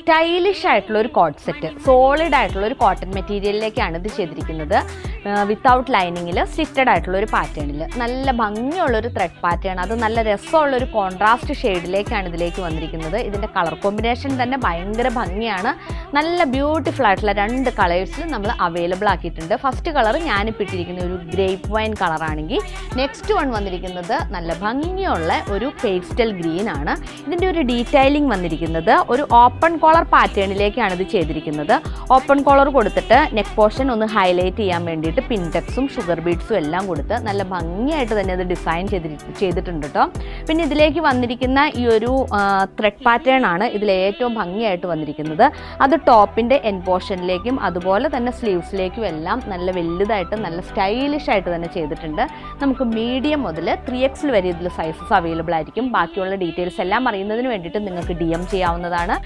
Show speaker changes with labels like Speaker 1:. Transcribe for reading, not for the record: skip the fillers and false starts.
Speaker 1: Stylish ആയിട്ടുള്ള ഒരു coat set, solid ആയിട്ടുള്ള ഒരു കോട്ടൺ മെറ്റീരിയലിലേക്കാണ് ഇത് ചെയ്തിരിക്കുന്നത്. വിത്തൗട്ട് ലൈനിങ്ങിൽ സ്റ്റിറ്റഡ് ആയിട്ടുള്ള ഒരു പാറ്റേണിൽ നല്ല ഭംഗിയുള്ളൊരു ത്രെഡ് പാറ്റേൺ, അത് നല്ല രസമുള്ളൊരു കോൺട്രാസ്റ്റ് ഷെയ്ഡിലേക്കാണ് ഇതിലേക്ക് വന്നിരിക്കുന്നത്. ഇതിൻ്റെ കളർ കോമ്പിനേഷൻ തന്നെ ഭയങ്കര ഭംഗിയാണ്. നല്ല ബ്യൂട്ടിഫുൾ ആയിട്ടുള്ള 2 കളേഴ്സിൽ നമ്മൾ അവൈലബിൾ ആക്കിയിട്ടുണ്ട്. ഫസ്റ്റ് കളർ ഞാനിപ്പോൾ ഇട്ടിരിക്കുന്ന ഒരു ഗ്രേപ്പ് വൈൻ കളറാണെങ്കിൽ നെക്സ്റ്റ് വൺ വന്നിരിക്കുന്നത് നല്ല ഭംഗിയുള്ള ഒരു പേസ്റ്റൽ ഗ്രീൻ ആണ്. ഇതിൻ്റെ ഒരു ഡീറ്റെയിലിംഗ് വന്നിരിക്കുന്നത് ഒരു ഓപ്പൺ കോളർ പാറ്റേണിലേക്കാണ് ഇത് ചെയ്തിരിക്കുന്നത്. ഓപ്പൺ കോളർ കൊടുത്തിട്ട് നെക്ക് പോർഷൻ ഒന്ന് ഹൈലൈറ്റ് ചെയ്യാൻ വേണ്ടിയിട്ട് പിൻടെക്സും ഷുഗർ ബീഡ്സും എല്ലാം കൊടുത്ത് നല്ല ഭംഗിയായിട്ട് തന്നെ ഇത് ഡിസൈൻ ചെയ്തിട്ടുണ്ട് കേട്ടോ. പിന്നെ ഇതിലേക്ക് വന്നിരിക്കുന്ന ഈ ഒരു ത്രെഡ് പാറ്റേൺ ആണ് ഇതിൽ ഏറ്റവും ഭംഗിയായിട്ട് വന്നിരിക്കുന്നത്. അത് ടോപ്പിൻ്റെ എൻ പോർഷനിലേക്കും അതുപോലെ തന്നെ സ്ലീവ്സിലേക്കും എല്ലാം നല്ല വലുതായിട്ട് നല്ല സ്റ്റൈലിഷ് ആയിട്ട് തന്നെ ചെയ്തിട്ടുണ്ട്. നമുക്ക് മീഡിയം മുതൽ 3XL വരെ ഇതിൽ സൈസസ് അവൈലബിൾ ആയിരിക്കും. ബാക്കിയുള്ള ഡീറ്റെയിൽസ് എല്ലാം അറിയുന്നതിന് വേണ്ടിയിട്ട് നിങ്ങൾക്ക് DM ചെയ്യാവുന്നതാണ്.